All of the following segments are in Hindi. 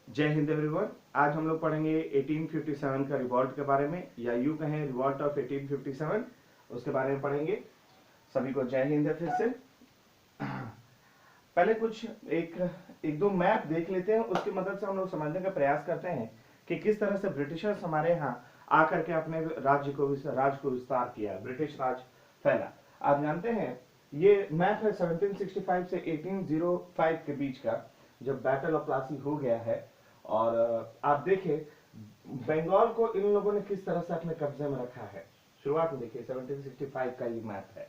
जय हिंद एवरीवन। आज हम लोग पढ़ेंगे 1857 का रिवॉल्ट के बारे में, या यूं कहें रिवॉल्ट ऑफ 1857, उसके बारे में पढ़ेंगे। सभी को जय हिंद है फिर से। पहले कुछ एक दो मैप देख लेते हैं, उसकी मदद से हम लोग समझने का प्रयास करते हैं कि किस तरह से ब्रिटिशर्स हमारे यहाँ आकर के अपने राज्य को विस्तार किया, ब्रिटिश राज फैला। आप जानते हैं ये मैप है 1765 से 1805 के बीच का, जब बैटल ऑफ प्लासी हो गया है। और आप देखें बंगाल को इन लोगों ने किस तरह से अपने कब्जे में रखा है। शुरुआत में देखिए 1765 का ये मैप है।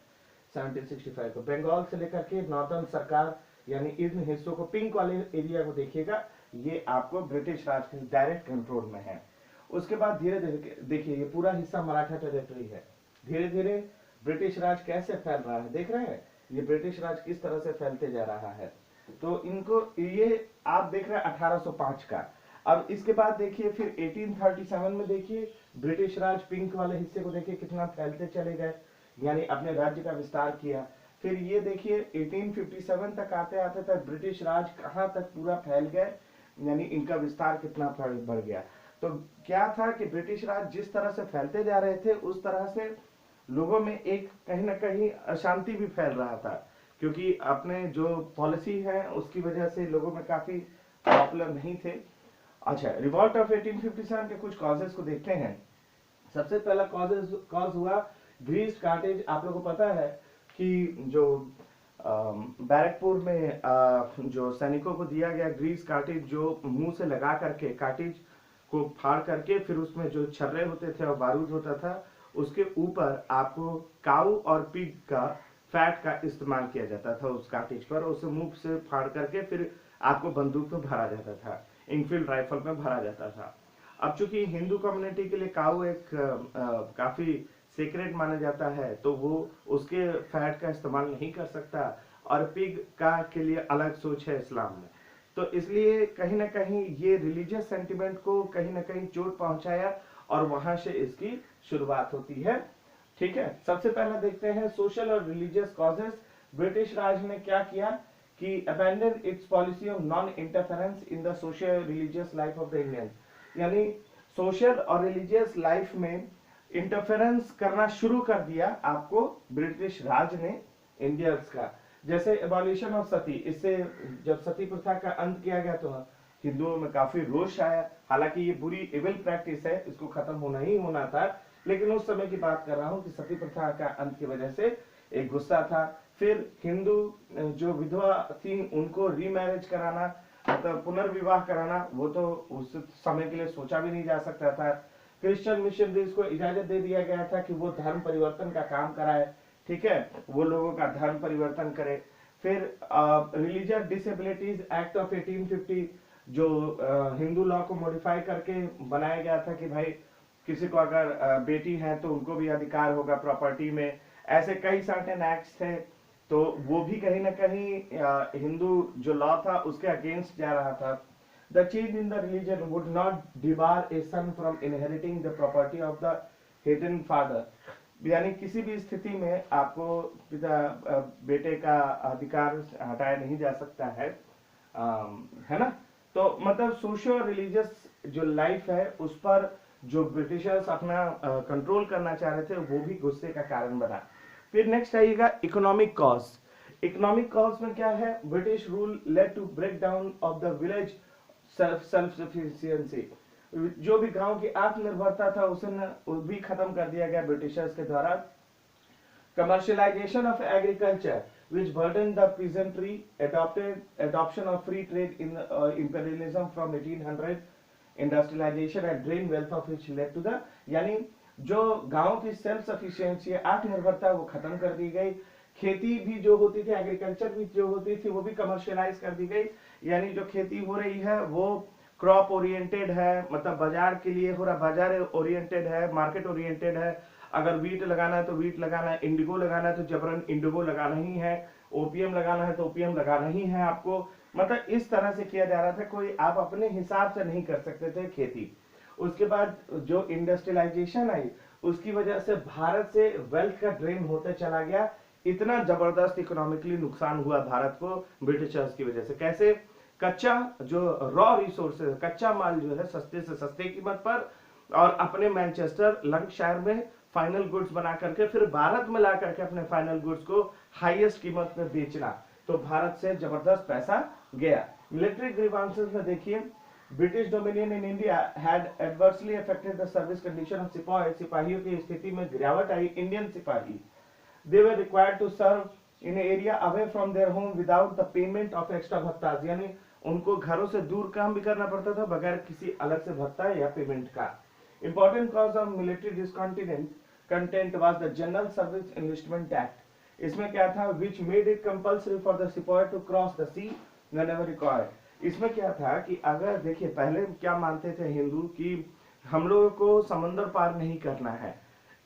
1765 को बंगाल से लेकर के नॉर्दर्न सरकार यानी इन हिस्सों को, पिंक वाले एरिया को देखिएगा, ये आपको ब्रिटिश राज के डायरेक्ट कंट्रोल में है। उसके बाद धीरे धीरे देखिए ये पूरा हिस्सा मराठा टेरिटरी है। धीरे धीरे ब्रिटिश राज कैसे फैल रहा है, देख रहे हैं ये ब्रिटिश राज किस तरह से फैलते जा रहा है। तो इनको ये आप देख रहे हैं 1805 का। अब इसके बाद देखिए फिर 1837 में देखिए ब्रिटिश राज पिंक वाले हिस्से को देखिए कितना फैलते चले गए, यानी अपने राज्य का विस्तार किया। फिर ये देखिए 1857 तक आते आते तक ब्रिटिश राज कहां तक पूरा फैल गए, यानी इनका विस्तार कितना बढ़ गया। तो क्या था कि ब्रिटिश राज जिस तरह से फैलते जा रहे थे उस तरह से लोगों में एक कहीं ना कहीं अशांति भी फैल रहा था, क्योंकि अपने जो पॉलिसी है उसकी वजह से लोगों में काफी पॉपुलर नहीं थे। अच्छा, रिवॉल्ट ऑफ 1857 के कुछ कॉजेस को देखते हैं। सबसे पहला कॉज हुआ ग्रीस कार्टेज। आप लोगों को पता है कि जो बैरकपुर में जो सैनिकों को दिया गया ग्रीस कार्टेज, जो मुंह से लगा करके कार्टेज को फाड़ करके फिर उसमें जो छर्रे होते थे और बारूद होता था, उसके ऊपर आपको काऊ और पिग का फैट का इस्तेमाल किया जाता था उस कार्टेज पर। उसे मुंह से फाड़ करके फिर आपको बंदूक में भरा जाता था, इनफील्ड राइफल में भरा जाता था। अब चूंकि हिंदू कम्युनिटी के लिए काऊ एक काफी सीक्रेट माना जाता है, तो वो उसके फैट का इस्तेमाल नहीं कर सकता, और पिग का के लिए अलग सोच है इस्लाम में। तो इसलिए कहीं ना कहीं ये रिलीजियस सेंटिमेंट को कहीं ना कहीं चोट पहुंचाया, और वहां से इसकी शुरुआत होती है। ठीक है, सबसे पहले देखते हैं सोशल और रिलीजियस कॉजेस। ब्रिटिश राज ने क्या किया कि abandon it's policy of non interference in the social religious life of the Indians, यानी सोशल और रिलीजियस लाइफ में इंटरफेरेंस करना शुरू कर दिया आपको ब्रिटिश राज ने इंडियंस का। जैसे एबॉलिशन ऑफ सती, इससे जब सती प्रथा का अंत किया गया तो हिंदुओं में काफी रोष आया। हालांकि ये बुरी इविल प्रैक्टिस है, इसको खत्म होना ही होना था, लेकिन उस समय की बात कर रहा हूं कि सती प्रथा का अंत की वजह से एक गुस्सा था। फिर हिंदू जो विधवा थी उनको रीमैरिज कराना, मतलब पुनर्विवाह कराना, वो तो उस समय के लिए सोचा भी नहीं जा सकता था। क्रिश्चियन मिशनरीज को इजाजत दे दिया गया था कि वो धर्म परिवर्तन का काम कराए, ठीक है, वो लोगों का धर्म परिवर्तन करे। फिर रिलीजियस डिसेबिलिटीज एक्ट ऑफ 1850, जो हिंदू लॉ को मॉडिफाई करके बनाया गया था कि भाई किसी को अगर बेटी है तो उनको भी अधिकार होगा प्रॉपर्टी में। ऐसे कई सर्टेन एक्ट्स थे, तो वो भी कहीं ना कहीं हिंदू जो लॉ था उसके अगेंस्ट जा रहा था। The change in the religion would not debar a son from inheriting the property of the hidden father, यानी किसी भी स्थिति में आपको पिता बेटे का अधिकार हटाया नहीं जा सकता है ना। तो मतलब सोशल रिलीजियस जो लाइफ है उस पर जो ब्रिटिशर्स अपना कंट्रोल करना चाह रहे थे वो भी गुस्से का कारण बना। फिर नेक्स्ट आइएगा इकोनॉमिक कॉज। इकोनॉमिक कॉज में क्या है, British rule led to break down of the village self sufficiency, जो भी गांव की आत्मनिर्भरता था उसे भी खत्म कर दिया गया ब्रिटिशर्स के द्वारा। Commercialisation of agriculture which burdened the peasantry, adoption of free trade in imperialism from 1800, industrialization and drained wealth of which led to the, यानी जो गांव की सेल्फ सफिशिएंसी आत्मनिर्भरता वो खत्म कर दी गई। खेती भी जो होती थी, एग्रीकल्चर भी जो होती थी वो भी कमर्शियलाइज कर दी गई, यानी जो खेती हो रही है वो क्रॉप ओरिएंटेड है, मतलब बाजार के लिए हो रहा, बाजार ओरिएंटेड है, मार्केट ओरिएंटेड है। अगर वीट लगाना है तो वीट लगाना है, इंडिगो लगाना है तो जबरन इंडिगो लगाना ही है, ओपीएम लगाना है तो ओपीएम लगाना ही है आपको। मतलब इस तरह से किया जा रहा था, कोई आप अपने हिसाब से नहीं कर सकते थे खेती। उसके बाद जो इंडस्ट्रियलाइजेशन आई उसकी वजह से भारत से वेल्थ का ड्रेन होते चला गया। इतना जबरदस्त इकोनॉमिकली नुकसान हुआ भारत को ब्रिटिशर्स की वजह से। कैसे कच्चा जो रॉ रिसोर्सेज, कच्चा माल जो है सस्ते से सस्ते कीमत पर, और अपने मैनचेस्टर लंकशायर में फाइनल गुड्स बना करके फिर भारत में ला करके अपने फाइनल गुड्स को हाईएस्ट कीमत में बेचना। तो भारत से जबरदस्त पैसा गया। मिलिट्री ग्रीवांसेस में देखिए, British dominion in India had adversely affected the service condition of सिपाही, सिपाहियों की स्थिति में गिरावट आई। इंडियन सिपाही, they were required to serve in an area away from their home without the payment of extra भत्ता, यानी उनको घरों से दूर काम भी करना पड़ता था बगैर किसी अलग से भत्ता या पेमेंट का। Important cause of military discontent was the General Service Enlistment Act. इसमें क्या था, which made it compulsory for the sepoy to cross the sea whenever required. इसमें क्या था कि अगर देखिए पहले क्या मानते थे हिंदू कि हम लोगों को समुद्र पार नहीं करना है।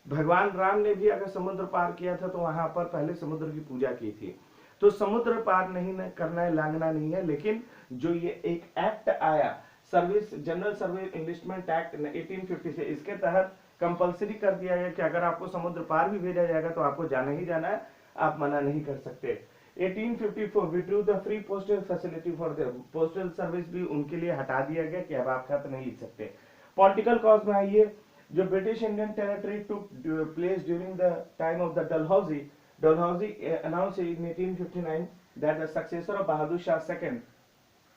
भगवान राम ने भी अगर समुद्र पार किया था तो वहां पर पहले समुद्र की पूजा की थी। तो समुद्र पार नहीं करना है, लांघना नहीं है, लेकिन जो ये एक एक्ट आया service, general service investment act 1850 से, इसके तहत कंपलसरी कर दिया गया कि अगर आपको समुद्र पार भी भेजा जाएगा तो आपको जाना ही जाना है, आप मना नहीं कर सकते। 1854 withdrew the free postal facility for the postal service भी उनके लिए हटा दिया गया कि अब आप खत नहीं लिख सकते। पॉलिटिकल कॉज में आइए, जो British Indian territory took place during the time of the Dalhousie announced in 1859 that the successor of Bahadur Shah II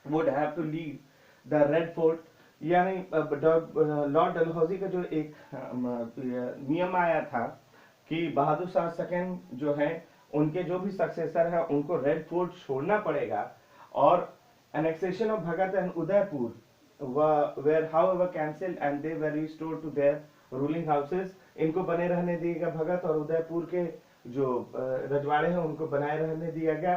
would have to lead the Red Fort, यानी लॉर्ड डलहौजी का जो एक नियम आया था कि बहादुर शाह सेकंड जो है उनके जो भी सक्सेसर है उनको रेड फोर्ट छोड़ना पड़ेगा, और annexation of Bhagat and Udaipur were however cancelled and they were restored to their ruling houses. इनको बने रहने दिया गया, भगत और उदयपुर के जो रजवाड़े हैं उनको बनाए रहने दिया गया।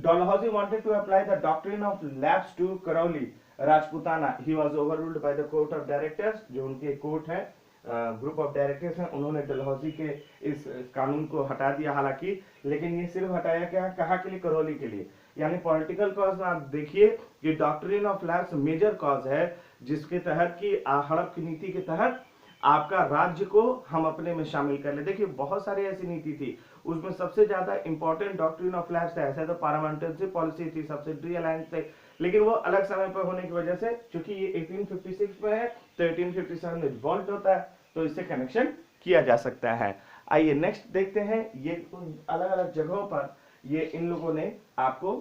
Dalhousie wanted to apply the doctrine of lapse to Karoli Rajputana. He was overruled by the court of directors, जो उनके कोर्ट है, ग्रुप ऑफ डायरेक्टर्स हैं, उन्होंने डलहौजी के इस कानून को हटा दिया। हालांकि लेकिन ये सिर्फ हटाया क्या, कहा के लिए, करौली के लिए। यानी पॉलिटिकल कॉज में आप देखिए कि doctrine of lapse major cause है, जिसके तहत की हड़प की नीति के तहत आपका राज्य को हम अपने में शामिल कर ले। देखिए बहुत सारी ऐसी नीति थी, उसमें सबसे ज्यादा इंपॉर्टेंट डॉक्ट्रिन ऑफ लैप्स था। ऐसा तो पार्लियामेंट्री पॉलिसी थी, सब्सिडरी अलायंस थे, लेकिन वो अलग समय पर होने की वजह से, चूंकि ये 1856 में है तो 1857 में रिवॉल्ट होता है, तो इससे कनेक्शन किया जा सकता है। आइए नेक्स्ट देखते हैं, ये अलग अलग जगहों पर ये इन लोगों ने आपको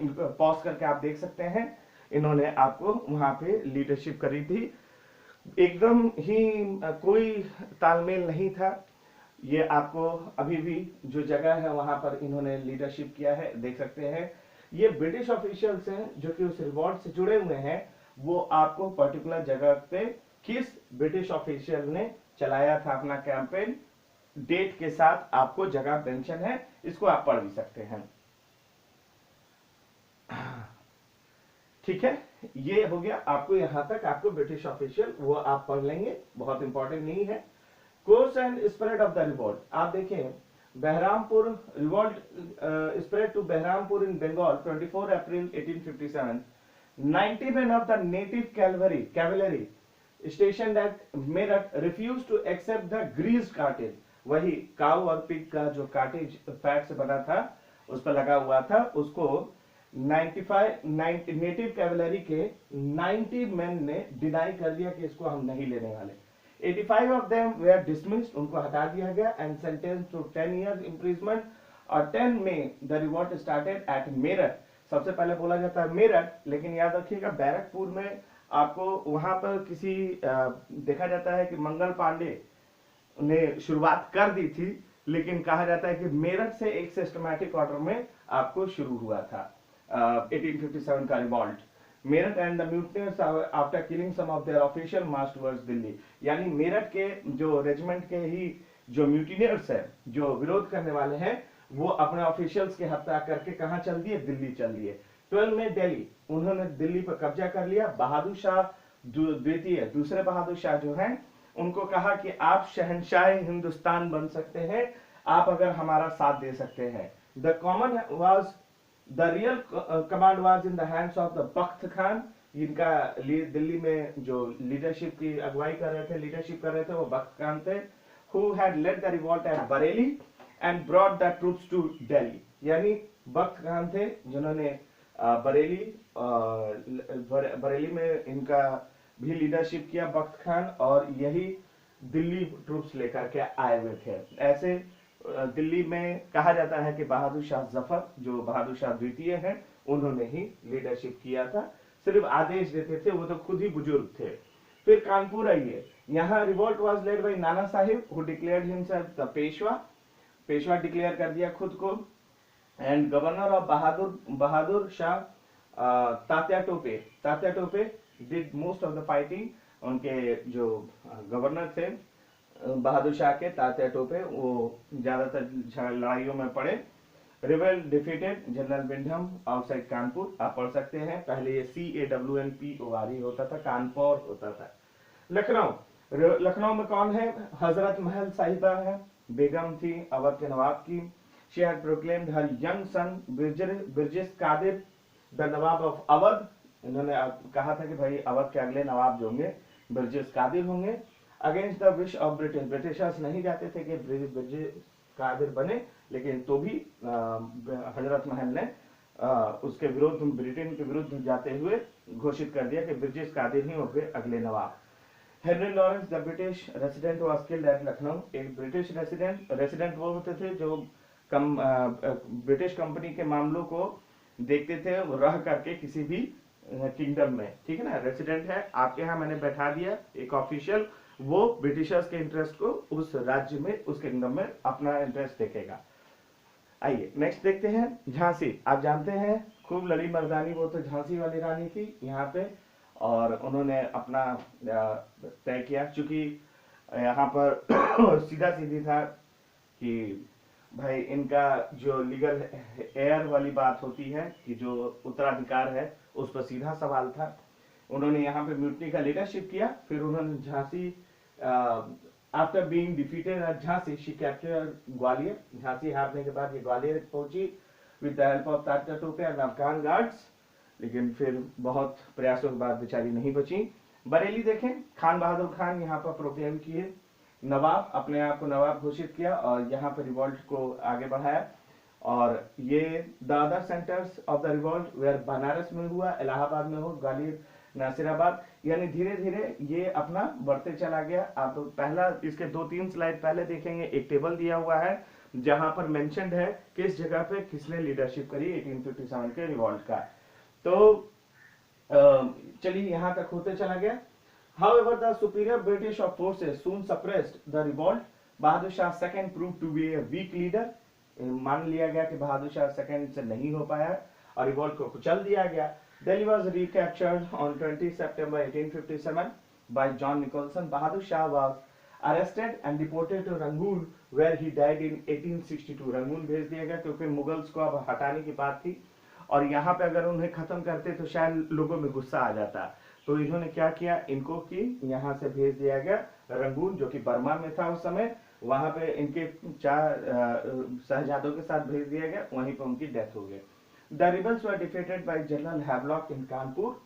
इनको पॉज करके आप देख सकते हैं, इन्होंने आपको वहां पे लीडरशिप करी थी। एकदम ही कोई तालमेल नहीं था। ये आपको अभी भी जो जगह है वहां पर इन्होंने लीडरशिप किया है, देख सकते हैं। ये ब्रिटिश ऑफिशियल्स हैं जो कि उस रिवॉर्ड से जुड़े हुए हैं, वो आपको पर्टिकुलर जगह पे किस ब्रिटिश ऑफिशियल ने चलाया था अपना कैंपेन, डेट के साथ आपको जगह मेंशन है, इसको आप पढ़ भी सकते हैं। ठीक है, ये हो गया आपको यहां तक, आपको ब्रिटिश ऑफिशियल वो आप पढ़ लेंगे, बहुत इंपॉर्टेंट नहीं है। Course and spread of the revolt, आप देखें Baharampur revolt spread to Baharampur in Bengal 24 April 1857। 90 men of the native cavalry stationed at Meerut refused to accept the greased cartridge, वही काऊ और पिग का जो कार्टेज फैट से बना था उस पर लगा हुआ था, उसको 95 नेटिव कैवलरी के 90 मेन ने डिनाई कर दिया कि इसको हम नहीं लेने वाले। 85 of them were dismissed, उनको हटा दिया गया, and sentenced to 10 years imprisonment। और 10 May the revolt started at Meerut. सबसे पहले बोला जाता है मेरठ, लेकिन याद रखिएगा बैरकपुर में आपको वहां पर किसी देखा जाता है कि मंगल पांडे ने शुरुआत कर दी थी, लेकिन कहा जाता है कि मेरठ से एक सिस्टमैटिक ऑर्डर में आपको शुरू हुआ था 1857 का revolt. Meerut and the mutineers after killing some of their official march towards Delhi, यानी मेरठ के जो रेजिमेंट के ही जो म्यूटिनियर्स है, जो विरोध करने वाले हैं, वो अपने ऑफिशियल्स की हत्या करके कहां चल दिए, दिल्ली चल दिए। 12 में दिल्ली, उन्होंने दिल्ली पर कब्जा कर लिया। बहादुर शाह द्वितीय, दूसरे बहादुर शाह जो हैं, उनको कहा कि आप शहंशाह हिंदुस्तान बन सकते हैं, आप अगर हमारा साथ दे सकते हैं। The common was the real command was in the hands of the Bakht Khan, जिनका दिल्ली में जो लीडरशिप की अगुवाई कर रहे थे, लीडरशिप कर रहे थे, वो बख्त खान थे, who had led the revolt at Bareilly and brought the troops to Delhi. यानी बख्त खान थे जिन्होंने बरेली में इनका भी लीडरशिप किया बख्त खान, और यही दिल्ली ट्रूप्स लेकर के आए हुए थे। ऐसे दिल्ली में कहा जाता है कि बहादुर शाह जफर, जो बहादुर शाह द्वितीय हैं, उन्होंने ही लीडरशिप किया था, सिर्फ आदेश देते थे, वो तो खुद ही बुजुर्ग थे। फिर कानपुर आइए, यहाँ revolt was led by Nana Sahib who declared himself the Peshwa. Peshwa declare कर दिया खुद को। And governor of Bahadur Shah Tatya Tope did most of the fighting. उनके जो गवर्नर थे बहादुर शाह के, तात्या टोपे, वो ज्यादातर लड़ाइयों में पड़े। रिवेल defeated general Bindam outside Kanpur. आप पढ़ सकते हैं, पहले ये CAWNPOR होता था, कानपुर होता था। लखनऊ में कौन है? हजरत महल साहिबा है, बेगम थी अवध के नवाब की। She had proclaimed her young son Birjis Qadir the nawab of Awadh. इन्होंने कहा था कि भाई अवध के अगले नवाब जो होंगे बिरजिस कादिर होंगे। Against the wish of Britishers नहीं जाते थे कि बिरजिस कादिर बने, लेकिन तो भी हजरत महल ने उसके विरुद्ध, ब्रिटेन के विरुद्ध जाते हुए घोषित कर दिया कि बिरजिस कादिर ही होंगे अगले nawab. Henry Lawrence the British resident was killed at Lucknow. एक ब्रिटिश रेसिडेंट वो होते थे जो ब्रिटिश कंपनी के मामलों को देखते थे रह करके किसी भी किंगडम में, ठीक है ना। रेसिडेंट है आपके यहाँ, मैंने बैठा दिया एक ऑफिशियल, वो ब्रिटिशर्स के इंटरेस्ट को उस राज्य में, उस किंगडम में अपना इंटरेस्ट देखेगा। आइए नेक्स्ट देखते हैं, झांसी। आप जानते हैं खूब लड़ी मर्दानी, वो तो झांसी वाली रानी थी यहाँ पे, और उन्होंने अपना तय किया। चूंकि यहाँ पर सीधा सीधी था कि भाई इनका जो लीगल एयर वाली बात होती है कि जो उत्तराधिकार है, उस पर सीधा सवाल था। उन्होंने यहाँ पे म्यूटनी का लीडरशिप किया। फिर उन्होंने Jhansi, after being defeated at Jhansi, she captured Gwalior. Jhansi हारने के बाद ये ग्वालियर पहुंची with the help of Tatya Tope and Afghan guards, लेकिन फिर बहुत प्रयासों के बाद बेचारी नहीं बची। बरेली देखें, खान बहादुर खान यहाँ पर प्रोक्लेम किए नवाब, अपने आप को नवाब घोषित किया और यहाँ पर रिवॉल्ट को आगे बढ़ाया। और ये the other centres of the revolt where Banaras में हुआ, इलाहाबाद में हो, ग्वालियर, नासिराबाद, यानी धीरे धीरे ये अपना बढ़ते चला गया। आप पहला इसके 2-3 स्लाइड पहले देखेंगे, एक टेबल दिया हुआ है जहां पर मेंशन्ड है किस जगह पे किसने लीडरशिप करी 1857 के रिवॉल्ट का। तो चलिए यहां तक होते चला गया। However, the superior British of forces soon suppressed the revolt. Bahadur Shah second proved to be a weak leader. मान लिया गया कि बहादुर शाह सेकंड से नहीं हो पाया और रिवॉल्ट को कुचल दिया गया। Delhi was recaptured on 20 September 1857 by John Nicholson. Bahadur Shah was arrested and deported to Rangoon, where he died in 1862. Rangoon भेज दिया गया क्योंकि मुगल्स को अब हटाने की बात थी, और यहाँ पे अगर उन्हें खत्म करते तो शायद लोगों में गुस्सा आ जाता। तो इन्होंने क्या किया, इनको की यहाँ से भेज दिया गया रंगून, जो कि बर्मा में था उस समय। वहां पे इनके 4 शहजादों के साथ भेज दिया गया, वहीं पे उनकी डेथ हो गई। The rebels were defeated by General Havelock in Kanpur.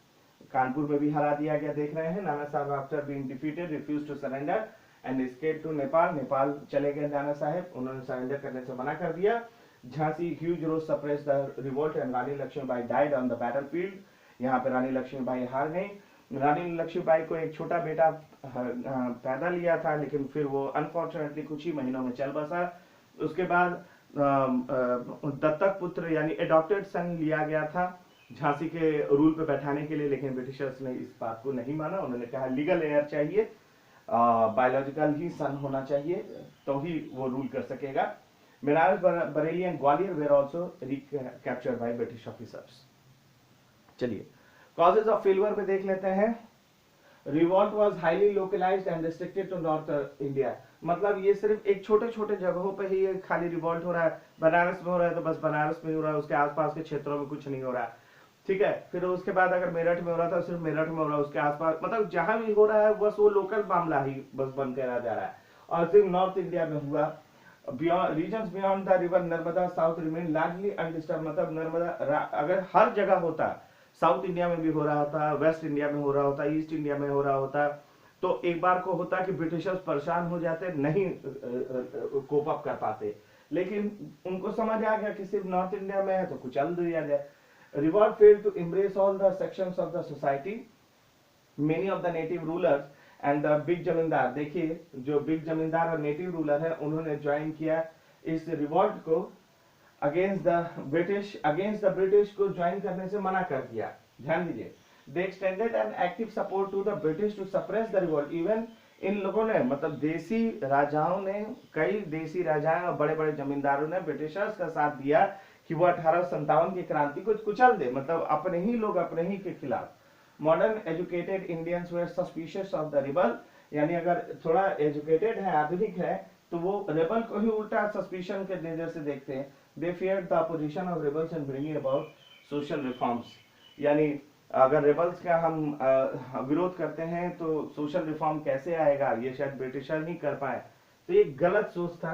Kanpur में भी हरा दिया गया, देख रहे हैं। Nana Sahab after being defeated refuse to surrender and escape to Nepal. Nepal चले गए नाना साहब, उन्होंने सरेंडर करने से मना कर दिया। Jhansi Hugh Rose suppress the revolt and Rani Lakshmibai died on the battlefield. यहाँ पे रानी लक्ष्मीबाई हार गई। रानी लक्ष्मीबाई को एक छोटा बेटा पैदा लिया था, लेकिन फिर वो अनफॉर्चुनेटली कुछ ही महीनों में चल बसा। उसके बाद दत्तक पुत्र यानी एडॉप्टेड सन लिया गया था झांसी के रूल पे बैठाने के लिए, लेकिन ब्रिटिशर्स ने इस बात को नहीं माना। उन्होंने कहा लीगल एयर चाहिए, बायोलॉजिकल ही सन होना चाहिए, तो ही वो रूल कर सकेगा। Banaras, Bareilly and Gwalior were also recaptured by British officers. चलिए कॉजेज ऑफ फेलियर पे देख लेते हैं। Revolt was highly localised and restricted to North India. मतलब ये सिर्फ एक छोटे छोटे जगहों पे ही खाली रिवॉल्ट हो रहा है। बनारस में हो रहा है तो बस बनारस में हो रहा है, उसके आसपास के क्षेत्रों में कुछ नहीं हो रहा है, ठीक है। फिर उसके बाद अगर मेरठ में हो रहा था सिर्फ मेरठ में हो रहा है, उसके आसपास मतलब जहां भी हो रहा है बस वो लोकल मामला ही बस बन कर रह जा रहा है। और सिर्फ नॉर्थ इंडिया में हुआ। Regions beyond the river Narmada south remain largely undisturb. मतलब नर्मदा अगर हर जगह होता, साउथ इंडिया में भी हो रहा होता, वेस्ट इंडिया में हो रहा होता, ईस्ट इंडिया में हो रहा होता, तो एक बार को होता कि ब्रिटिशर्स परेशान हो जाते, नहीं कोप अप कर पाते। लेकिन उनको समझ आ गया कि सिर्फ नॉर्थ इंडिया में है तो कुचल दिया जाए। Revolt failed to embrace all the sections of the society. Many of the native rulers and the big जमींदार, देखिए जो बिग जमींदार और नेटिव रूलर है उन्होंने ज्वाइन किया इस रिवॉल्ट को अगेंस्ट द ब्रिटिश को ज्वाइन करने से मना कर दिया। ध्यान दीजिए, they extended an active support to the British to suppress the revolt. Even इन लोगों ने, मतलब देसी राजाओं ने, कई देसी राजाओं और बड़े बड़े जमींदारों ने ब्रिटिशर्स का साथ दिया कि वो 1857 की क्रांति को कुचल दे, मतलब अपने ही लोग अपने ही के खिलाफ। Modern educated Indians were suspicious of the rebel, यानी अगर थोड़ा एजुकेटेड है, आधुनिक है, तो वो रेबल को ही उल्टा सस्पिशन के नजर से देखते हैं। They feared the opposition of rebels and bringing about social reforms, यानी अगर रेबल्स का हम विरोध करते हैं तो सोशल रिफॉर्म कैसे आएगा, ये शायद ब्रिटिशर नहीं कर पाए। तो ये गलत सोच था।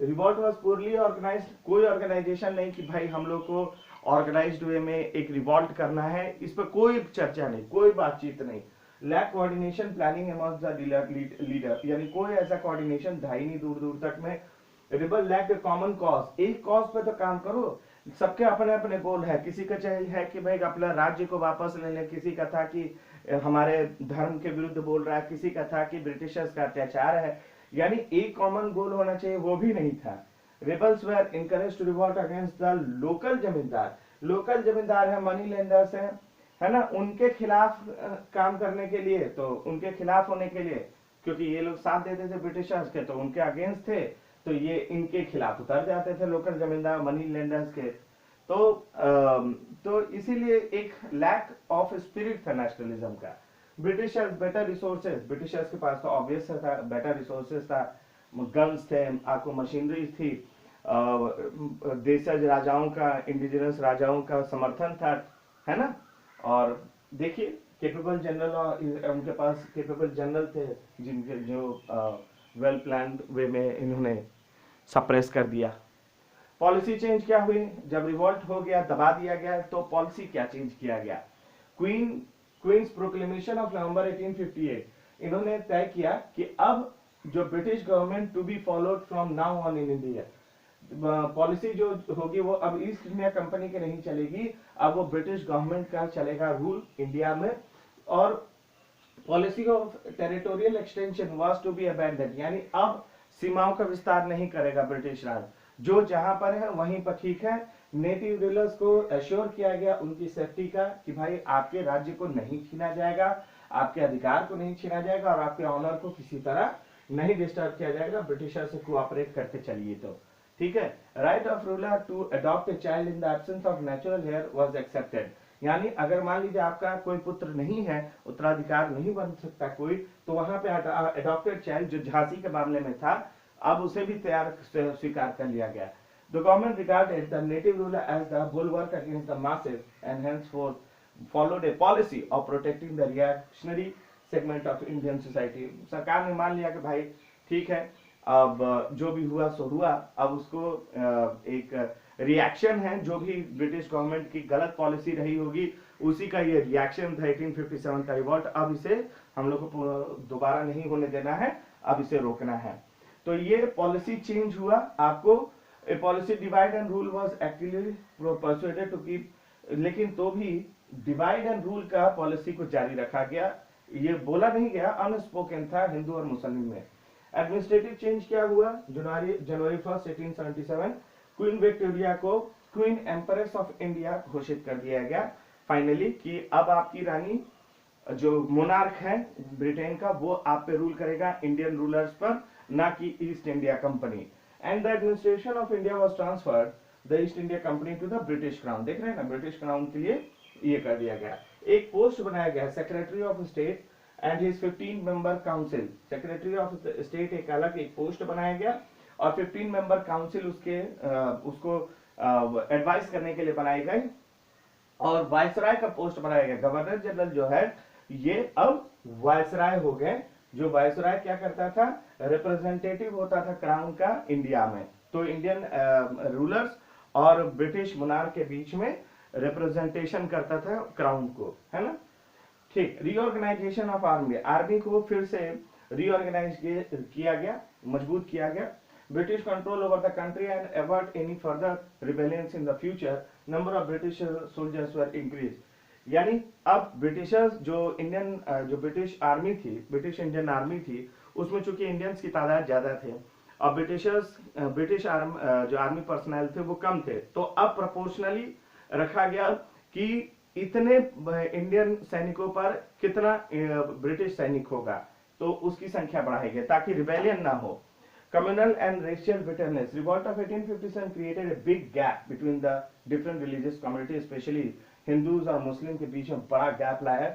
रिवॉल्ट वॉज पोरली ऑर्गेनाइज्ड, कोई ऑर्गेनाइजेशन नहीं कि भाई हम लोग को ऑर्गेनाइज्ड वे में एक रिवॉल्ट करना है, इस पर कोई चर्चा नहीं, कोई बातचीत नहीं। Lack coordination planning among the leader, यानी कोई ऐसा कोऑर्डिनेशन था ही नहीं दूर दूर तक में। रिबल लैक ए कॉमन कॉज, एक कॉज पे तो काम करो, सबके अपने अपने गोल है। किसी का चाहिए है कि भाई अपना राज्य को वापस ले ले, किसी का था कि हमारे धर्म के विरुद्ध बोल रहा है, किसी का था कि ब्रिटिशर्स का अत्याचार है, यानी एक कॉमन गोल होना चाहिए, वो भी नहीं था। Rebels were encouraged to revolt against the local zamindar, local zamindar है, मनी लेंडर्स है ना, उनके खिलाफ काम करने के लिए, तो उनके खिलाफ होने के लिए, क्योंकि ये लोग साथ देते थे ब्रिटिशर्स के, तो उनके अगेंस्ट थे, तो ये इनके खिलाफ उतर जाते थे लोकल जमींदार मनी लेंडर्स के। तो इसीलिए एक लैक ऑफ स्पिरिट था नेशनलिज्म का। ब्रिटिशर्स बेटर रिसोर्सेज, ब्रिटिशर्स के पास तो ऑब्वियस था बेटर रिसोर्सेज था, गन्स थे, आपको मशीनरी थी, देशज राजाओं का, इंडिजिनस राजाओं का समर्थन था, है ना। और देखिए कैपेबल जनरल, उनके पास कैपेबल जनरल थे जिनके जो वेल प्लान्ड वे में इन्होंने सप्रेस कर दिया। पॉलिसी चेंज क्या हुई जब रिवॉल्ट हो गया, दबा दिया गया, तो पॉलिसी क्या चेंज किया गया। क्वींस प्रोक्लेमेशन ऑफ नवंबर 1858, इन्होंने तय किया कि अब जो British government to be followed from now on in India, policy जो होगी वो अब ईस्ट इंडिया कंपनी की नहीं चलेगी, अब वो ब्रिटिश गवर्नमेंट का चलेगा रूल इंडिया में। और policy of territorial extension was to be abandon, यानी अब सीमाओं का विस्तार नहीं करेगा ब्रिटिश राज, जो जहां पर है वहीं पर ठीक है। नेटिव रूलर्स को एश्योर किया गया उनकी सेफ्टी का कि भाई आपके राज्य को नहीं छीना जाएगा, आपके अधिकार को नहीं छीना जाएगा और आपके ऑनर को किसी तरह नहीं डिस्टर्ब किया जाएगा, ब्रिटिशर से कोऑपरेट करते चलिए। तो ठीक है। Right of ruler to adopt a child in the absence of natural heir was accepted, यानी अगर मान लीजिए आपका कोई पुत्र नहीं है, उत्तराधिकार नहीं बन सकता कोई, तो वहां पे अडॉप्टेड चाइल्ड जो झांसी के मामले में था, अब उसे भी स्वीकार कर लिया गया। The government regarded the native ruler as the bulwark against the masses and henceforth followed a policy of protecting the reactionary segment of Indian society. सरकार ने मान लिया कि भाई ठीक है, अब जो भी हुआ सो हुआ, अब उसको एक रिएक्शन है, जो भी ब्रिटिश गवर्नमेंट की गलत पॉलिसी रही होगी उसी का ये रिएक्शन था 1857 का रिवॉल्ट। अब इसे हम लोग को दोबारा नहीं होने देना है, अब इसे रोकना है। तो ये पॉलिसी चेंज हुआ। आपको a policy divide and rule was actually persuaded to keep, लेकिन तो भी डिवाइड एंड रूल का पॉलिसी को जारी रखा गया, ये बोला नहीं गया, अनस्पोकन था हिंदू और मुस्लिम में। एडमिनिस्ट्रेटिव चेंज क्या हुआ, जनवरी 1 1877 क्वीन विक्टोरिया को क्वीन एम्परेस ऑफ इंडिया घोषित कर दिया गया फाइनली, कि अब आपकी रानी जो मोनार्क है ब्रिटेन का, वो आप पे रूल करेगा, इंडियन रूलर्स पर, ना कि East India Company. And the administration of India was transferred the East India Company to the British Crown. देख रहे हैं ना, ब्रिटिश क्राउन के लिए ये कर दिया गया। एक पोस्ट बनाया गया secretary of state and his 15 member council. Secretary of state एक अलग एक पोस्ट बनाया गया और 15 मेंबर काउंसिल उसको एडवाइस करने के लिए बनाई गई। और वायसराय का पोस्ट बनाया गया। गवर्नर जनरल जो है ये अब वायसराय हो गए। जो वायसराय क्या करता था, रिप्रेजेंटेटिव होता था क्राउन का इंडिया में। तो इंडियन रूलर्स और ब्रिटिश मोनार्क के बीच में रिप्रेजेंटेशन करता था क्राउन को, है ना। ठीक। रीऑर्गेनाइजेशन ऑफ आर्मी, आर्मी को फिर से रीऑर्गेनाइज किया गया, मजबूत किया गया। British control over the country and avoid any further rebellions in the future number of British soldiers were increase. यानी अब ब्रिटिशर्स जो जो ब्रिटिश आर्मी थी, ब्रिटिश इंडियन आर्मी थी, उसमें चूंकि इंडियंस की तादाद ज्यादा थे और ब्रिटिश जो आर्मी पर्सनल थे वो कम थे, तो अब प्रोपोर्शनली रखा गया कि इतने इंडियन सैनिकों पर कितना ब्रिटिश सैनिक होगा, तो उसकी संख्या बढ़ाई गई ताकि रिबेलियन ना हो। Communal and racial bitterness. Revolt of 1857 created a big gap between the different religious communities, especially Hindus और मुस्लिम के बीच में बड़ा गैप लाया।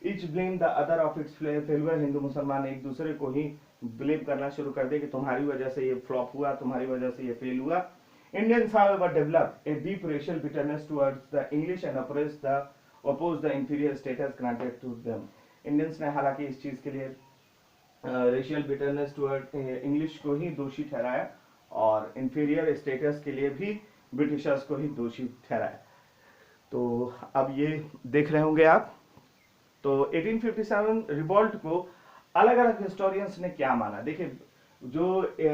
Each blame the other of its failure. Hindu मुसलमान एक दूसरे को ही ब्लेम करना शुरू कर दे कि तुम्हारी वजह से ये फ्लॉप हुआ, तुम्हारी वजह से ये फेल हुआ। Indians, however, developed a deep racial bitterness towards the English and opposed the inferior status granted to them. Indians ने हालांकि इस चीज के लिए रेशियल बिटरनेस टुवर्ड इंग्लिश को ही दोषी ठहराया और इंफीरियर स्टेटस के लिए भी ब्रिटिशर्स को ही दोषी ठहराया। तो अब ये देख रहे होंगे आप। तो 1857 रिवॉल्ट को अलग अलग हिस्टोरियंस ने क्या माना, देखिए जो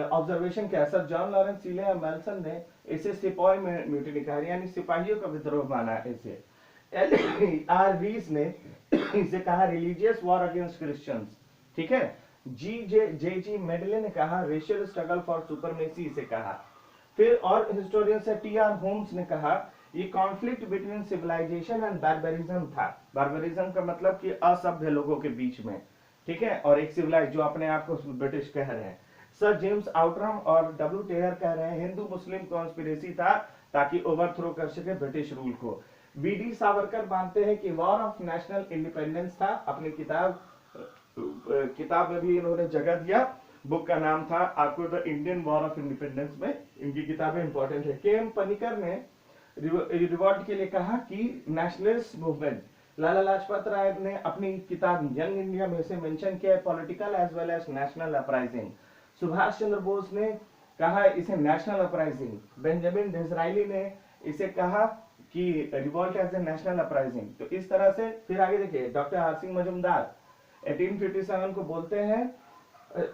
ऑब्जर्वेशन किया सर जॉन लॉरेंस सीले और मेल्सन ने इसे सिपाही म्यूटिनी कहा, यानी सिपाहियों का विद्रोह माना। इसे आर रीस ने इसे कहा रिलीजियस वॉर अगेंस्ट क्रिश्चियंस, ठीक है। जी मेडले ने कहा रेशियल स्ट्रगल फॉर सुपरमेसी इसे कहा। फिर और हिस्टोरियन से टी.आर. होम्स ने कहा ये conflict between civilisation and barbarism था। बार्बरिज्म का मतलब कि असभ्य लोगों के बीच में, ठीक है, और एक सिविलाइज जो अपने आप को ब्रिटिश कह रहे हैं। सर जेम्स आउटरम और डब्ल्यू टेयर कह रहे हैं हिंदू मुस्लिम कॉन्स्पिरेसी था ताकि ओवरथ्रो कर सके ब्रिटिश रूल को। वी.डी. सावरकर मानते हैं कि वॉर ऑफ नेशनल इंडिपेंडेंस था। अपनी किताब में भी इन्होंने जगह दिया, बुक का नाम था आपको the Indian war of independence में, इनकी किताबें इंपॉर्टेंट है। के.एम. पनिकर ने रिवॉल्ट के लिए कहा कि नेशनलिस्ट मूवमेंट। लाला लाजपत राय ने अपनी किताब यंग इंडिया में इसे मेंशन किया political as well as national uprising. Subhash Chandra Bose ने कहा इसे नेशनल अपराइजिंग। बेंजामिन डिसराइली ने इसे कहा कि revolt as a national uprising. तो इस तरह से फिर आगे देखिए डॉक्टर हर सिंह मजूमदार 1857 को बोलते हैं,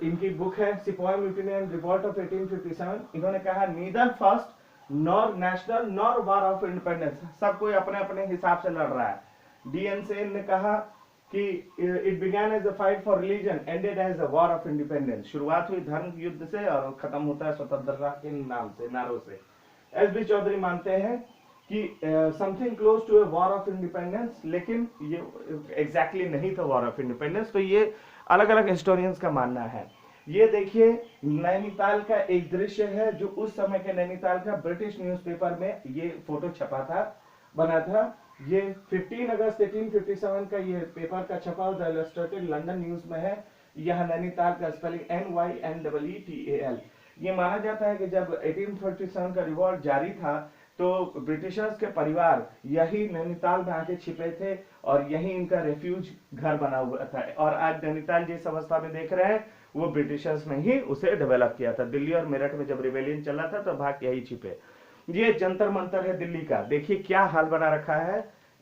इनकी बुक है सिपाही म्यूटिनी एंड रिवॉल्ट ऑफ 1857। इन्होंने कहा neither first nor national nor war of independence, सब कोई अपने अपने हिसाब से लड़ रहा है। डी.एन. सेन ने कहा कि it began as a fight for religion ended as a war of independence, शुरुआत हुई धर्म युद्ध से और खत्म होता है स्वतंत्रता के नाम से, नारों से। एस.बी. चौधरी मानते हैं कि something close to a war of independence, लेकिन ये एग्जैक्टली नहीं था वॉर ऑफ इंडिपेंडेंस। तो ये अलग अलग हिस्टोरियंस का मानना है। ये देखिए नैनीताल का एक दृश्य है जो उस समय के नैनीताल का ब्रिटिश न्यूज़पेपर में ये फोटो छपा था, बना था। ये 15 अगस्त 1857 का ये पेपर का छपा हुआ इलस्ट्रेटेड लंदन न्यूज में है। यह नैनीताल का स्पेलिंग NYNEETAL। ये माना जाता है कि जब 1857 का रिवॉल्ट जारी था तो ब्रिटिशर्स के परिवार यही नैनीताल में आके छिपे थे और यही इनका रेफ्यूज घर बना हुआ था। और आज नैनीताल जिस अवस्था में देख रहे हैं वो ब्रिटिशर्स ने ही उसे डेवलप किया था। दिल्ली और मेरठ में जब रिवेलियन चला था तो भाग यही छिपे। ये जंतर मंतर है दिल्ली का, देखिए क्या हाल बना रखा है,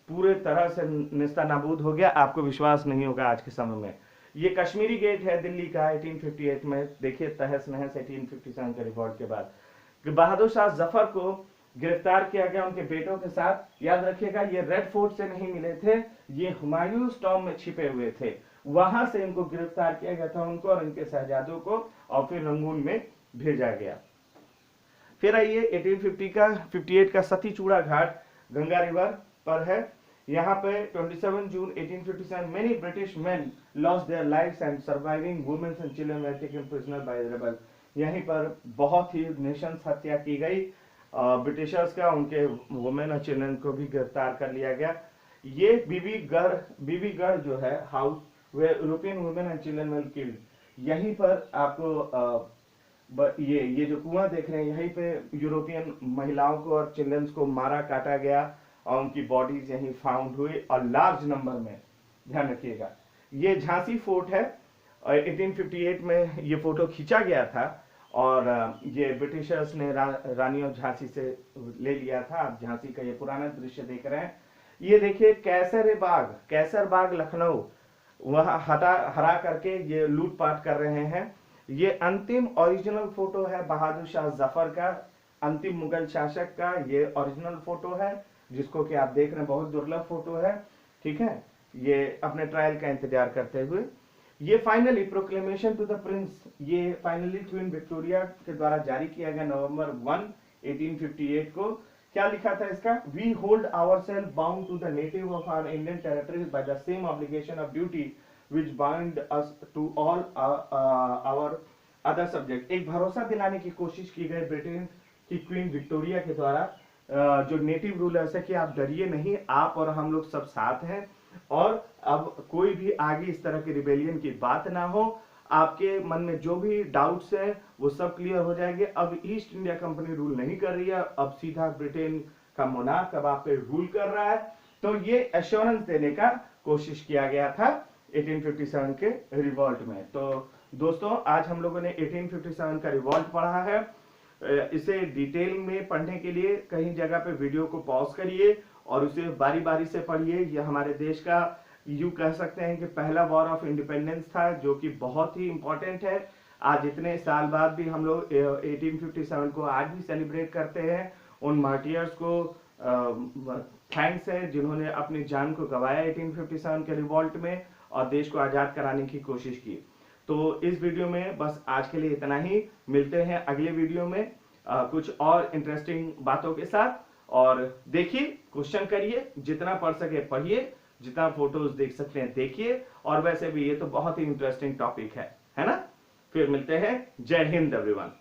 पूरे तरह से निस्ता नाबूद हो गया, आपको विश्वास नहीं होगा आज के समय में। ये कश्मीरी गेट है दिल्ली का 1858 में, देखिए तहस नहस 1857 के रिवॉल्ट के बाद। बहादुर शाह जफर को गिरफ्तार किया गया उनके बेटों के साथ। याद रखिएगा ये रेड फोर्ट से नहीं मिले थे, ये हुमायूं टॉम्ब में छिपे हुए थे, वहां से इनको गिरफ्तार किया गया था उनको और इनके शहजादों को, और फिर रंगून में भेजा गया। फिर आइए 1858 का सती चूड़ा घाट गंगा रिवर पर है। यहाँ पे 27 June 1857 many British men lost their lives and surviving women and children were taken prisoner by rebel. यहीं पर बहुत ही नृशंस हत्या की गई ब्रिटिशर्स का, उनके वुमेन और चिल्ड्रन को भी गिरफ्तार कर लिया गया। ये बीबीगढ़ जो है house way European women and children were killed. यहीं पर आपको ये जो कुआं देख रहे हैं यहीं पे यूरोपियन महिलाओं को और चिल्ड्रंस को मारा काटा गया और उनकी बॉडीज यहीं फाउंड हुई और लार्ज नंबर में। ध्यान रखिएगा ये झांसी फोर्ट है, 1858 में ये फोटो खींचा गया था और ये ब्रिटिशर्स ने रानी ऑफ झांसी से ले लिया था। आप झांसी का ये पुराना दृश्य देख रहे हैं। ये देखिए कैसर बाग लखनऊ, वहां हरा करके ये लूटपाट कर रहे हैं। ये अंतिम ओरिजिनल फोटो है बहादुर शाह जफर का अंतिम मुगल शासक का ये ओरिजिनल फोटो है, जिसको कि आप देख रहे हैं, बहुत दुर्लभ फोटो है, ठीक है। ये अपने ट्रायल का इंतजार करते हुए, ये finally proclamation to the prince, ये फाइनली क्वीन विक्टोरिया के द्वारा जारी किया गया नवंबर 1, 1858 को। क्या लिखा था इसका? We hold ourselves bound to the native of our Indian territories by the same obligation of duty which bind us to all our other subject। एक भरोसा दिलाने की कोशिश की गई ब्रिटेन की क्वीन विक्टोरिया के द्वारा जो नेटिव रूलर्स है कि आप डरिए नहीं, आप और हम लोग सब साथ हैं, और अब कोई भी आगे इस तरह की रिबेलियन की बात ना हो, आपके मन में जो भी डाउट्स है वो सब क्लियर हो जाएंगे। अब ईस्ट इंडिया कंपनी रूल नहीं कर रही है, अब सीधा ब्रिटेन का मोनार्क अब आप पे रूल कर रहा है। तो ये एश्योरेंस देने का कोशिश किया गया था 1857 के रिवॉल्ट में। तो दोस्तों आज हम लोगों ने 1857 का रिवॉल्ट पढ़ा है। इसे डिटेल में पढ़ने के लिए कहीं जगह पे वीडियो को पॉज करिए और उसे बारी बारी से पढ़िए। यह हमारे देश का यूं कह सकते हैं कि पहला वॉर ऑफ इंडिपेंडेंस था, जो कि बहुत ही इंपॉर्टेंट है। आज इतने साल बाद भी हम लोग 1857 को आज भी सेलिब्रेट करते हैं। उन मार्टियर्स को थैंक्स है जिन्होंने अपनी जान को गंवाया 1857 के रिवॉल्ट में और देश को आजाद कराने की कोशिश की। तो इस वीडियो में बस आज के लिए इतना ही। मिलते हैं अगले वीडियो में कुछ और इंटरेस्टिंग बातों के साथ। और देखिए, क्वेश्चन करिए, जितना पढ़ सके पढ़िए, जितना फोटोज देख सकते हैं देखिए, और वैसे भी ये तो बहुत ही इंटरेस्टिंग टॉपिक है ना। फिर मिलते हैं। जय हिंद एवरीवन।